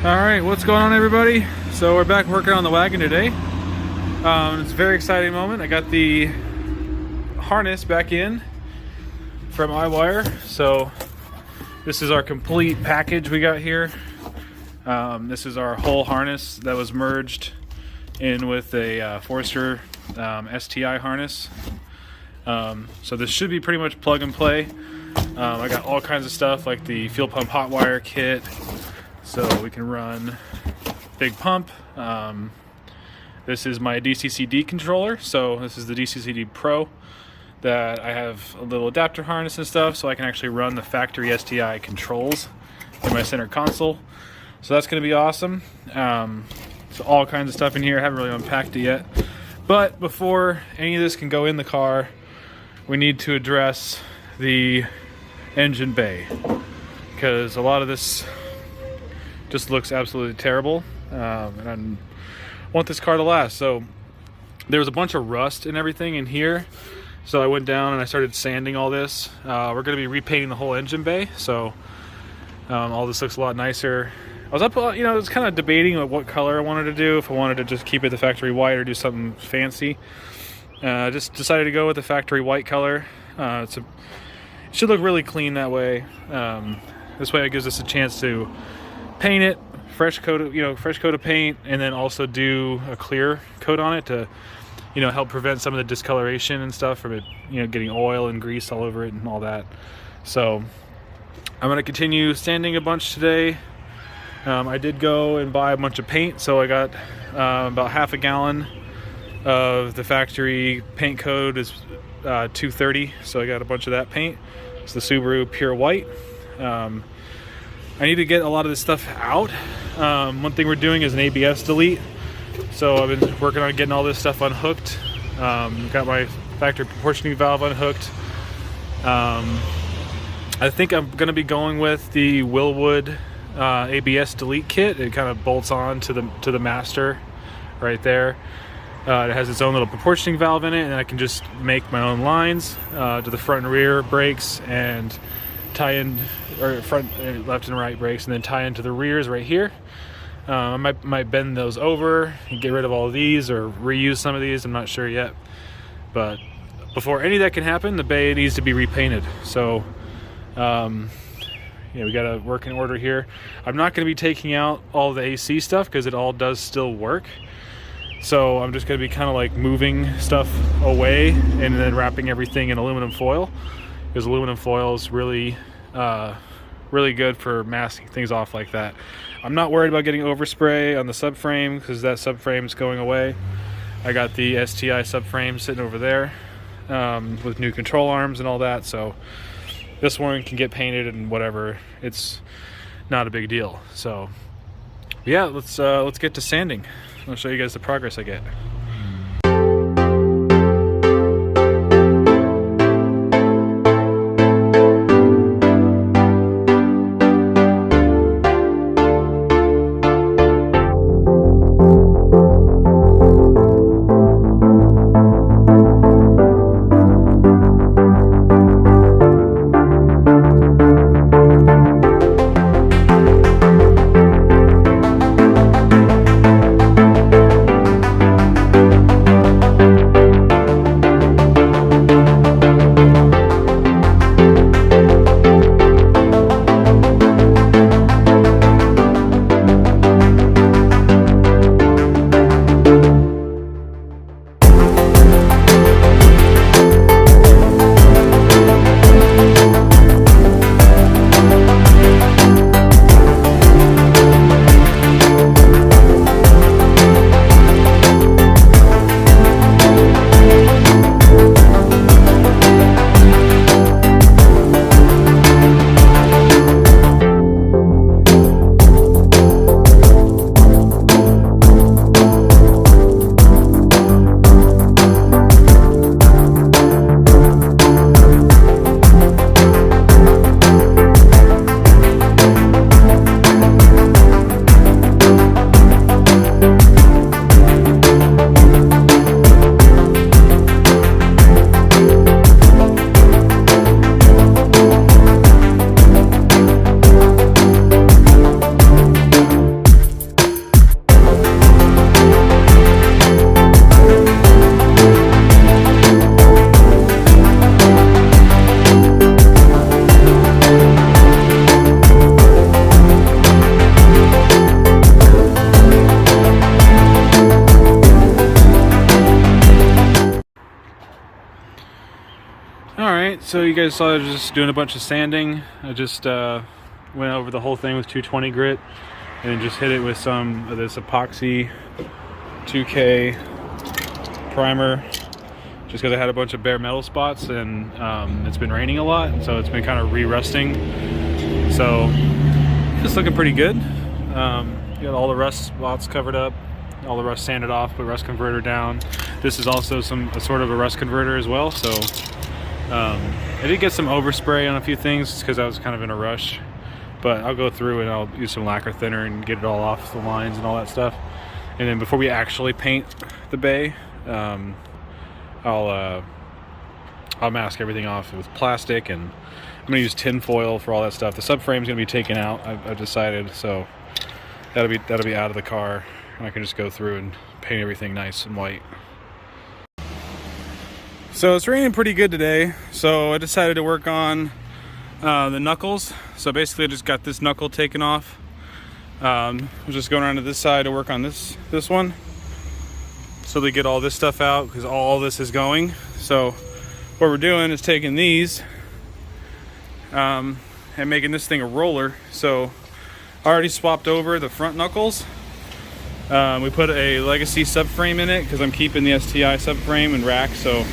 Alright, what's going on, everybody? So we're back working on the wagon today. It's a very exciting moment. I got the harness back in from iWire. So this is our complete package we got here. This is our whole harness that was merged in with a Forester STI harness. So this should be pretty much plug and play. I got all kinds of stuff like the fuel pump hot wire kit, so we can run big pump. This is my DCCD controller, so this is the DCCD Pro that I have a little adapter harness and stuff, so I can actually run the factory STI controls in my center console. So that's going to be awesome. So all kinds of stuff in here. I haven't really unpacked it yet, but before any of this can go in the car, we need to address the engine bay, because a lot of this just looks absolutely terrible, and I want this car to last. So there was a bunch of rust and everything in here, so I went down and I started sanding all this. We're going to be repainting the whole engine bay, so all this looks a lot nicer. I was up, I was kind of debating what color I wanted to do, if I wanted to just keep it the factory white or do something fancy. Just decided to go with the factory white color. It should look really clean that way. This way it gives us a chance to paint it, fresh coat of paint, and then also do a clear coat on it to, help prevent some of the discoloration and stuff from it, getting oil and grease all over it and all that. So I'm going to continue sanding a bunch today. I did go and buy a bunch of paint, so I got about half a gallon of the factory paint code is 230, so I got a bunch of that paint. It's the Subaru Pure White. I need to get a lot of this stuff out. One thing we're doing is an ABS delete, so I've been working on getting all this stuff unhooked. Got my factory proportioning valve unhooked. I think I'm going to be going with the Willwood ABS delete kit. It kind of bolts on to the master right there. It has its own little proportioning valve in it, and I can just make my own lines to the front and rear brakes and tie in, or front, left and right brakes, and then tie into the rears right here. I might bend those over and get rid of all of these, or reuse some of these. I'm not sure yet. But before any of that can happen, the bay needs to be repainted. So we got to work in order here. I'm not going to be taking out all the AC stuff because it all does still work. So I'm just going to be kind of like moving stuff away and then wrapping everything in aluminum foil, because aluminum foil is really good for masking things off like that. I'm not worried about getting overspray on the subframe because that subframe is going away. I got the STI subframe sitting over there with new control arms and all that, so this one can get painted and whatever. It's not a big deal. So yeah, let's get to sanding. I'll show you guys the progress I get. So you guys saw I was just doing a bunch of sanding. I just went over the whole thing with 220 grit and then just hit it with some of this epoxy 2K primer, just because I had a bunch of bare metal spots, and it's been raining a lot, so it's been kind of re-rusting. So it's looking pretty good. Got all the rust spots covered up, all the rust sanded off, put rust converter down. This is also a sort of a rust converter as well. So I did get some overspray on a few things because I was kind of in a rush, but I'll go through and I'll use some lacquer thinner and get it all off the lines and all that stuff. And then before we actually paint the bay, I'll mask everything off with plastic, and I'm gonna use tin foil for all that stuff. The subframe is gonna be taken out, I've decided, so that'll be out of the car, and I can just go through and paint everything nice and white. So it's raining pretty good today, so I decided to work on the knuckles. So basically I just got this knuckle taken off. I was just going around to this side to work on this one, so they get all this stuff out, because all this is going. So what we're doing is taking these and making this thing a roller. So I already swapped over the front knuckles. We put a Legacy subframe in it because I'm keeping the STI subframe and rack. So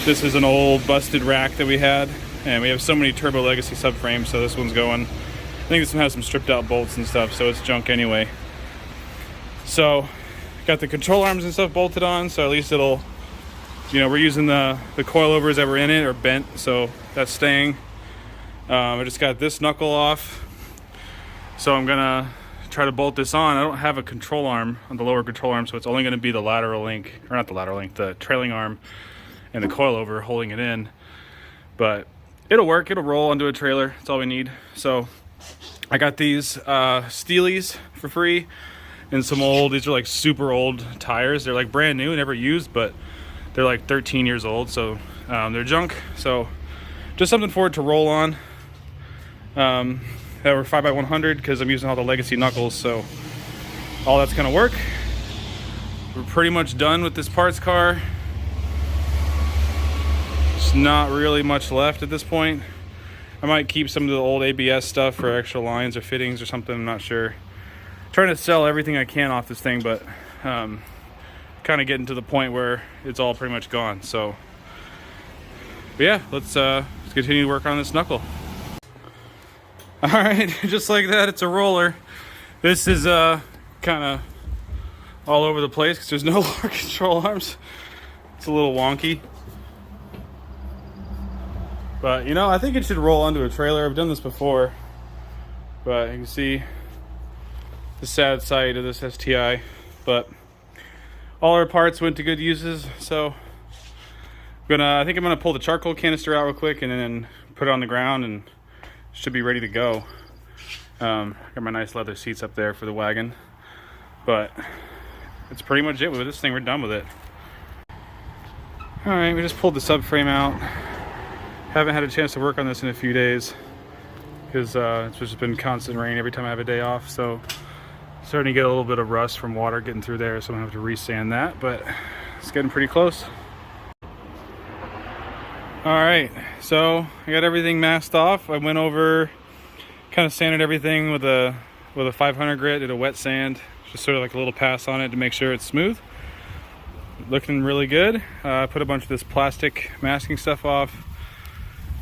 this is an old busted rack that we had, and we have so many Turbo Legacy subframes, so this one's going. I think this one has some stripped out bolts and stuff, so it's junk anyway. So got the control arms and stuff bolted on, so at least it'll, you know, we're using the coilovers that were in it are bent, so that's staying. I just got this knuckle off, so I'm gonna try to bolt this on. I don't have a control arm on the lower control arm, so it's only gonna be the lateral link, or not the lateral link, the trailing arm and the coilover holding it in. But it'll work, it'll roll onto a trailer, that's all we need. So I got these Steelies for free, and some old, these are like super old tires. They're like brand new, never used, but they're like 13 years old, so they're junk. So just something for it to roll on. That were 5x100 because I'm using all the Legacy knuckles, so all that's gonna work. We're pretty much done with this parts car. There's not really much left at this point. I might keep some of the old ABS stuff for extra lines or fittings or something, I'm not sure. Trying to sell everything I can off this thing, but kind of getting to the point where it's all pretty much gone. So, but yeah, let's continue to work on this knuckle. All right, just like that, it's a roller. This is kind of all over the place because there's no lower control arms. It's a little wonky. But, you know, I think it should roll onto a trailer. I've done this before. But you can see the sad side of this STI. But all our parts went to good uses. So I think I'm gonna pull the charcoal canister out real quick and then put it on the ground, and should be ready to go. Got my nice leather seats up there for the wagon. But that's pretty much it with this thing. We're done with it. All right, we just pulled the subframe out. Haven't had a chance to work on this in a few days because it's just been constant rain every time I have a day off. So starting to get a little bit of rust from water getting through there, so I'm gonna have to re-sand that, but it's getting pretty close. All right, so I got everything masked off. I went over, kind of sanded everything with a 500 grit, did a wet sand, just sort of like a little pass on it to make sure it's smooth. Looking really good. I put a bunch of this plastic masking stuff off,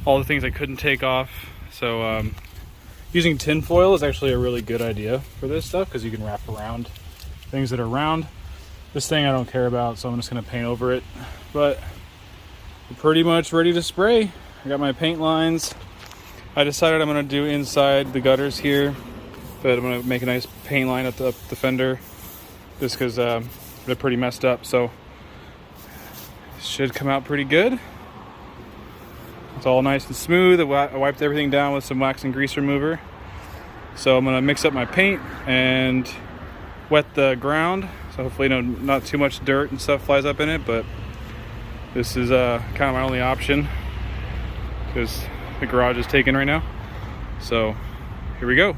all the things I couldn't take off. So using tin foil is actually a really good idea for this stuff because you can wrap around things that are round. This thing I don't care about, so I'm just gonna paint over it. But we're pretty much ready to spray. I got my paint lines. I decided I'm gonna do inside the gutters here, but I'm gonna make a nice paint line up the fender just because they're pretty messed up. So it should come out pretty good. It's all nice and smooth. I wiped everything down with some wax and grease remover. So I'm gonna mix up my paint and wet the ground. So hopefully not too much dirt and stuff flies up in it, but this is kind of my only option because the garage is taken right now. So here we go.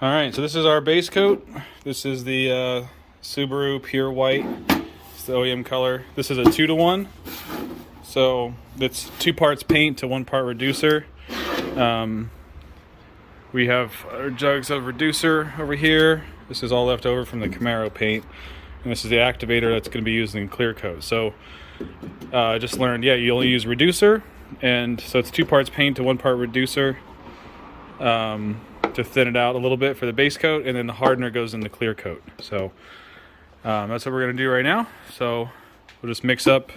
All right, so this is our base coat. This is the Subaru Pure White. It's the OEM color. This is a 2-to-1. So it's 2 parts paint to 1 part reducer. We have our jugs of reducer over here. This is all left over from the Camaro paint. And this is the activator that's going to be used in clear coat. So I just learned, yeah, you only use reducer. And so it's 2 parts paint to 1 part reducer to thin it out a little bit for the base coat. And then the hardener goes in the clear coat. So that's what we're going to do right now. So we'll just mix up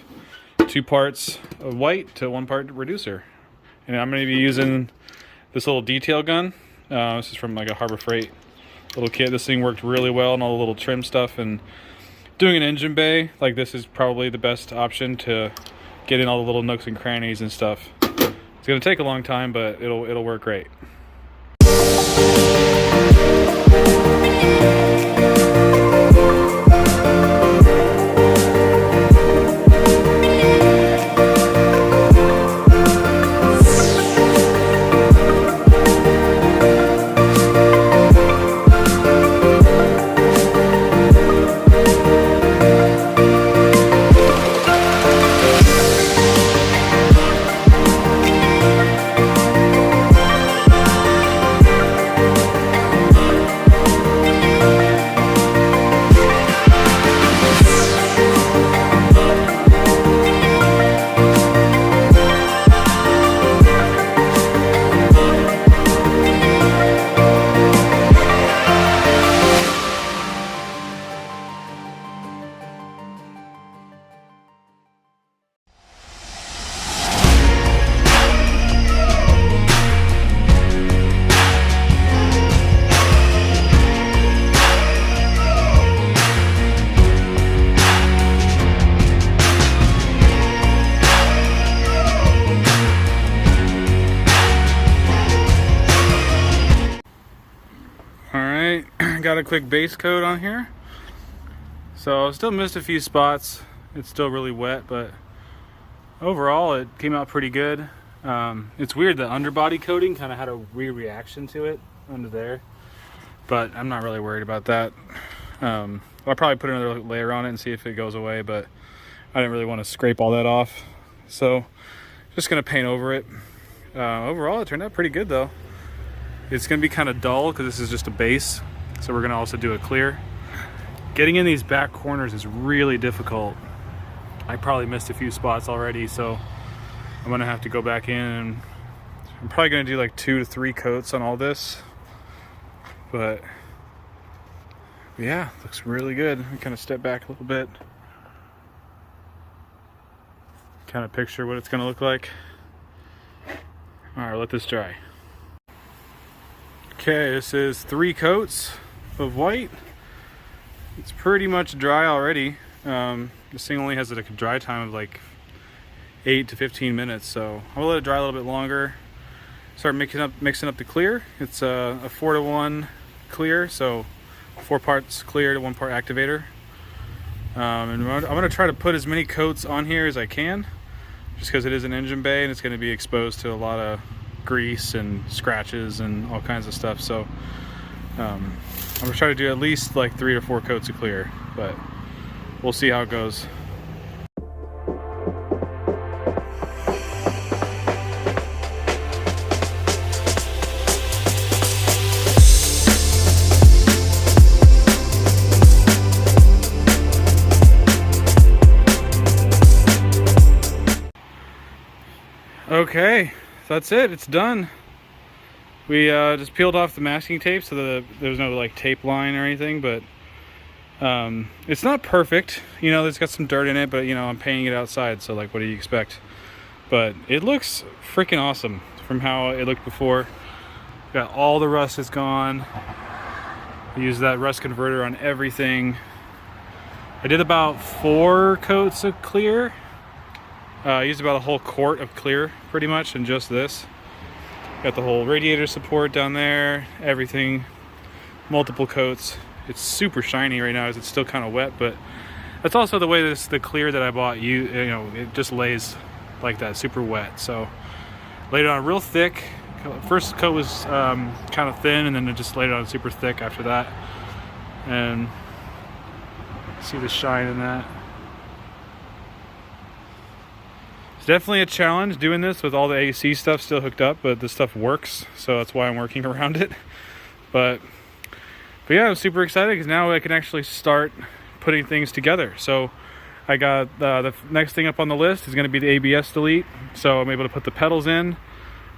2 parts of white to 1 part reducer. And I'm going to be using this little detail gun. This is from like a Harbor Freight little kit. This thing worked really well and all the little trim stuff, and doing an engine bay like this is probably the best option to get in all the little nooks and crannies and stuff. It's going to take a long time, but it'll work great. Got a quick base coat on here, so still missed a few spots. It's still really wet, but overall it came out pretty good. It's weird, the underbody coating kind of had a weird reaction to it under there, but I'm not really worried about that. I'll probably put another layer on it and see if it goes away, but I didn't really want to scrape all that off, so just gonna paint over it. Overall it turned out pretty good though. It's gonna be kind of dull because this is just a base. So we're gonna also do a clear. Getting in these back corners is really difficult. I probably missed a few spots already, so I'm gonna have to go back in, and I'm probably gonna do like 2 to 3 coats on all this. But yeah, looks really good. I kind of step back a little bit. Kind of picture what it's gonna look like. All right, let this dry. Okay, this is 3 coats of white. It's pretty much dry already. This thing only has a dry time of like 8 to 15 minutes, so I'll let it dry a little bit longer. Start mixing up the clear. It's a 4-to-1 clear, so 4 parts clear to 1 part activator. And I'm gonna try to put as many coats on here as I can, just because it is an engine bay and it's going to be exposed to a lot of grease and scratches and all kinds of stuff. So I'm gonna try to do at least like 3 or 4 coats of clear, but we'll see how it goes. Okay, so that's it, it's done. We just peeled off the masking tape so that there's no like tape line or anything, but it's not perfect. You know, there's got some dirt in it, but you know, I'm painting it outside, so like what do you expect? But it looks freaking awesome from how it looked before. Got all the rust is gone. I used that rust converter on everything. I did about 4 coats of clear. I used about a whole quart of clear pretty much in just this. Got the whole radiator support down there, everything, multiple coats. It's super shiny right now as it's still kind of wet, but that's also the way the clear that I bought, you know, it just lays like that, super wet. So laid it on real thick. First coat was kind of thin, and then it just laid it on super thick after that. And see the shine in that. It's definitely a challenge doing this with all the AC stuff still hooked up, but this stuff works, so that's why I'm working around it. But yeah, I'm super excited because now I can actually start putting things together. So I got the next thing up on the list is going to be the ABS delete. So I'm able to put the pedals in,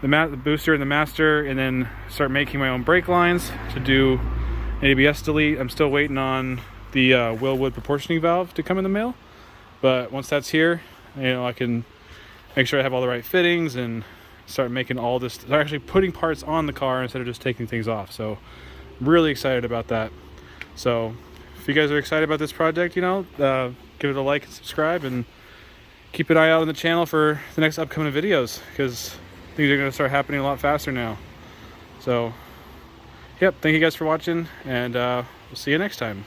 the booster and the master, and then start making my own brake lines to do an ABS delete. I'm still waiting on the Willwood proportioning valve to come in the mail, but once that's here, I can make sure I have all the right fittings and start making all this, start actually putting parts on the car instead of just taking things off. So I'm really excited about that. So if you guys are excited about this project, give it a like and subscribe, and keep an eye out on the channel for the next upcoming videos, because things are going to start happening a lot faster now. So, yep, thank you guys for watching, and we'll see you next time.